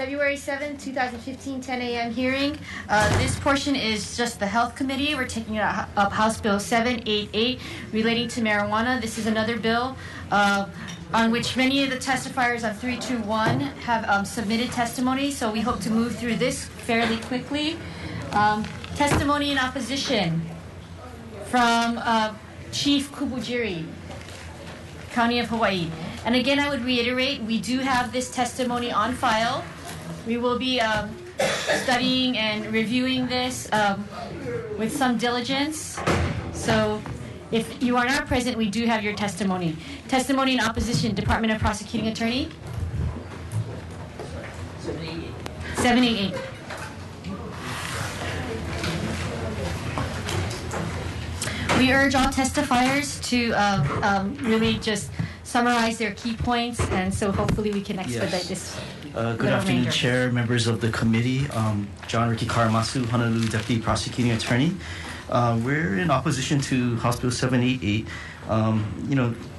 February 7th, 2015, 10 a.m. hearing. This portion is just the Health Committee. We're taking up House Bill 788 relating to marijuana. This is another bill on which many of the testifiers on 321 have submitted testimony, so we hope to move through this fairly quickly. Testimony in opposition from Chief Kubujiri, County of Hawaii. And again, I would reiterate, we do have this testimony on file. We will be studying and reviewing this with some diligence. So if you are not present, we do have your testimony. Testimony in opposition, Department of Prosecuting Attorney. 788. We urge all testifiers to really just summarize their key points, and so hopefully we can expedite this. Good afternoon, Chair, members of the committee. John Ricky Karamasu, Honolulu Deputy Prosecuting Attorney. We're in opposition to House Bill 788.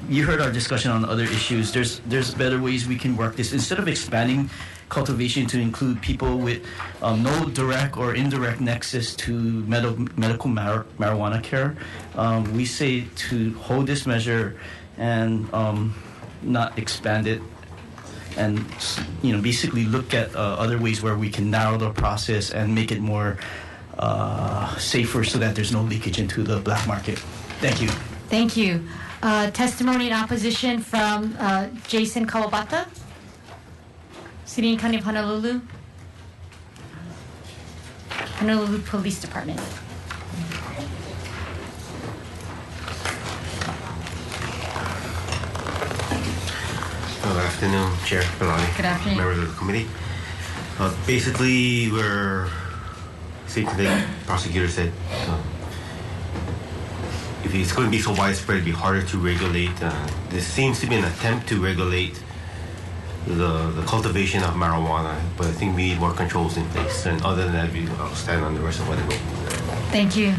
You heard our discussion on other issues. There's better ways we can work this. Instead of expanding cultivation to include people with no direct or indirect nexus to medical marijuana care, we say to hold this measure and not expand it, and basically look at other ways where we can narrow the process and make it more safer so that there's no leakage into the black market. Thank you. Thank you. Testimony in opposition from Jason Kawabata, City and County of Honolulu, Honolulu Police Department. Good afternoon, Chair Pelani. Good afternoon. Members of the committee. Basically, we're saying today, the prosecutor said, if it's going to be so widespread, it'd be harder to regulate. This seems to be an attempt to regulate the cultivation of marijuana, but I think we need more controls in place. And other than that, I'll stand on the rest of what I go. Thank you.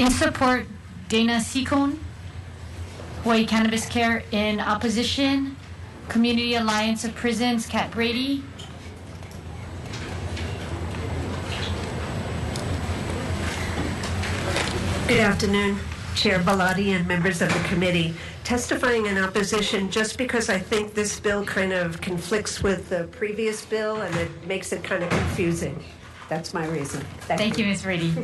In support, Dana Sikon, Hawaii Cannabis Care. In opposition, Community Alliance of Prisons, Kat Brady. Good afternoon, Chair Bellotti and members of the committee. Testifying in opposition just because I think this bill kind of conflicts with the previous bill and it makes it kind of confusing. That's my reason. Thank you, Ms. Brady.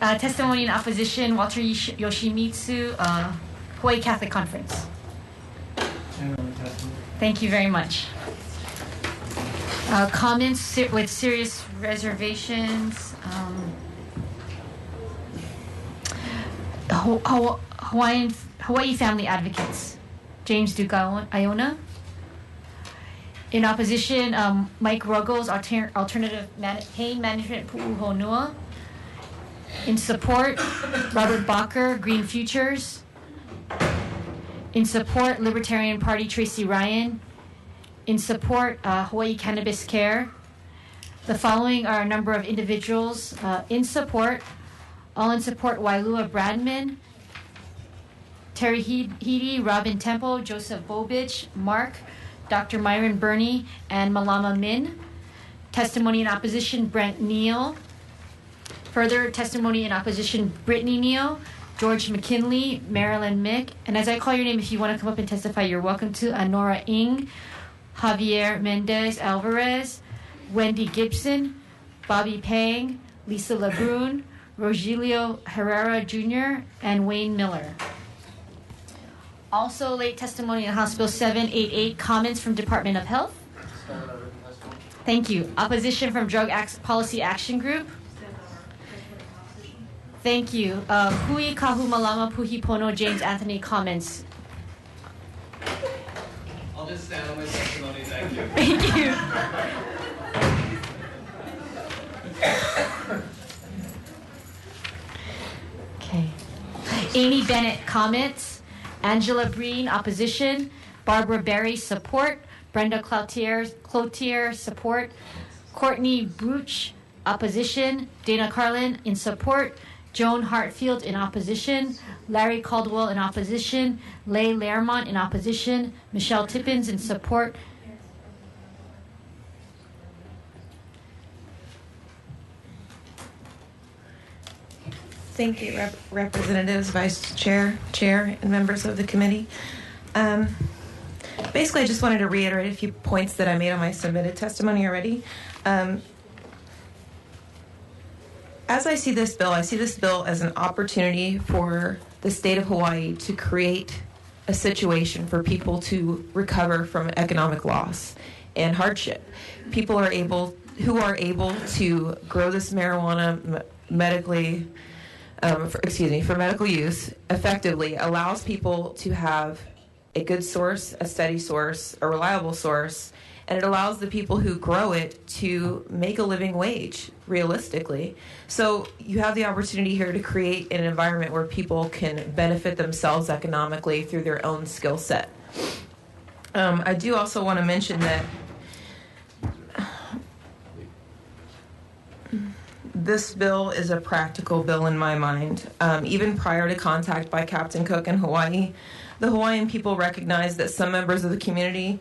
Testimony in opposition, Walter Yoshimitsu, Hawaii Catholic Conference. Thank you very much. Comments with serious reservations. Hawaii Family Advocates, James Duke Iona. In opposition, Mike Ruggles, Alternative Pain Management Pu'uhonua. In support, Robert Bacher, Green Futures. In support, Libertarian Party, Tracy Ryan. In support, Hawaii Cannabis Care. The following are a number of individuals in support. All in support, Wailua Bradman, Terry Heedy, Robin Temple, Joseph Bobich, Mark, Dr. Myron Burney, and Malama Min. Testimony in opposition, Brent Neal. Further testimony in opposition, Brittany Neal, George McKinley, Marilyn Mick. And as I call your name, if you want to come up and testify, you're welcome to. Anora Ng, Javier Mendez Alvarez, Wendy Gibson, Bobby Pang, Lisa LeBrun, Rogelio Herrera Jr., and Wayne Miller. Also, late testimony on House Bill 788, comments from Department of Health. Thank you. Opposition from Drug Policy Action Group. Thank you. Hui Kahu Malama Puhi Pono James Anthony, comments. I'll just stand on my testimony, thank you. Thank you. Okay. Amy Bennett, comments. Angela Breen, opposition. Barbara Berry, support. Brenda Cloutier, support. Courtney Bruch, opposition. Dana Carlin, in support. Joan Hartfield, in opposition. Larry Caldwell, in opposition. Leigh Lermont, in opposition. Michelle Tippins, in support. Thank you, Representatives, Vice Chair, Chair, and members of the committee. Basically, I just wanted to reiterate a few points that I made on my submitted testimony already. As I see this bill as an opportunity for the state of Hawaii to create a situation for people to recover from economic loss and hardship. People who are able to grow this marijuana medically, for medical use effectively, allows people to have a good source, a steady source, a reliable source, and it allows the people who grow it to make a living wage realistically. So you have the opportunity here to create an environment where people can benefit themselves economically through their own skill set. I do also want to mention that this bill is a practical bill in my mind. Even prior to contact by Captain Cook in Hawaii, the Hawaiian people recognize that some members of the community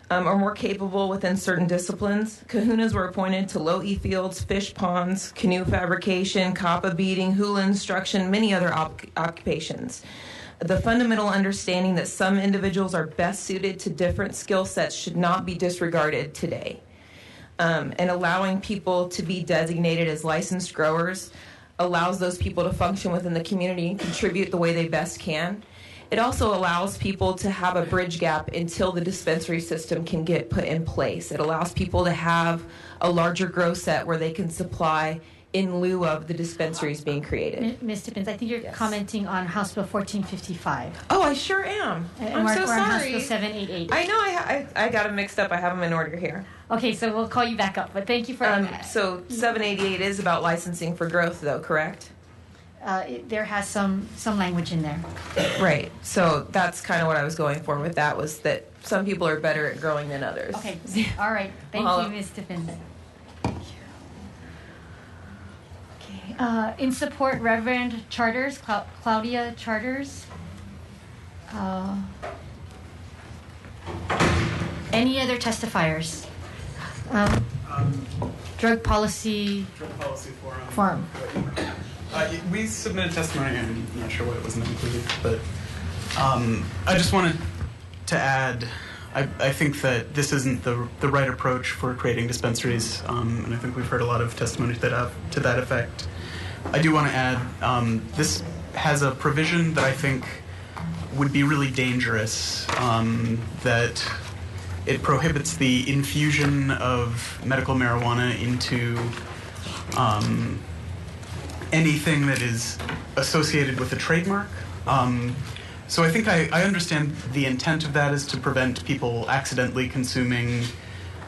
are more capable within certain disciplines. Kahunas were appointed to low-E fields, fish ponds, canoe fabrication, kapa beading, hula instruction, many other occupations. The fundamental understanding that some individuals are best suited to different skill sets should not be disregarded today. And allowing people to be designated as licensed growers allows those people to function within the community and contribute the way they best can. It also allows people to have a bridge gap until the dispensary system can get put in place. It allows people to have a larger grow set where they can supply in lieu of the dispensaries being created. Ms. Tippins, I think you're commenting on House Bill 1455. Oh, I sure am. I'm so sorry. House Bill 788. I know, I got them mixed up. I have them in order here. Okay, so we'll call you back up, but thank you for So 788 is about licensing for growth, though, correct? There has some language in there. Right. So that's kind of what I was going for with that, was that some people are better at growing than others. Okay. All right. Thank you, Ms. Tippins. Okay. In support, Reverend Charters, Claudia Charters. Any other testifiers? Drug Policy Forum. We submitted testimony, I'm not sure why it wasn't included, but I just wanted to add, I think that this isn't the right approach for creating dispensaries, and I think we've heard a lot of testimony to that effect. I do want to add, this has a provision that I think would be really dangerous, that it prohibits the infusion of medical marijuana into anything that is associated with a trademark. So I think I understand the intent of that is to prevent people accidentally consuming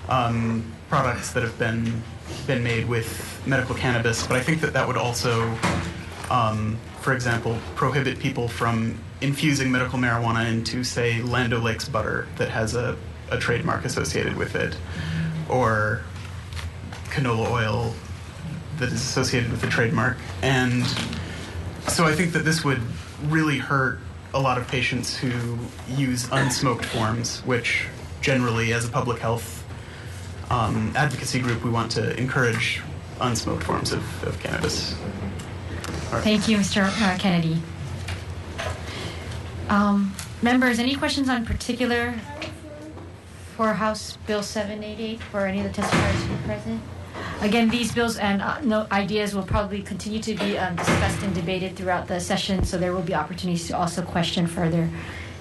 products that have been made with medical cannabis, but I think that would also, for example, prohibit people from infusing medical marijuana into, say, Land O'Lakes butter that has a trademark associated with it, or canola oil that is associated with the trademark. And so I think that this would really hurt a lot of patients who use unsmoked forms, which generally, as a public health advocacy group, we want to encourage unsmoked forms of cannabis. Right. Thank you, Mr. Kennedy. Members, any questions on particular for House Bill 788 for any of the testifiers who are present? Again, these bills and ideas will probably continue to be discussed and debated throughout the session, so there will be opportunities to also question further.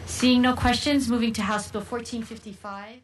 Seeing no questions, moving to House Bill 1455.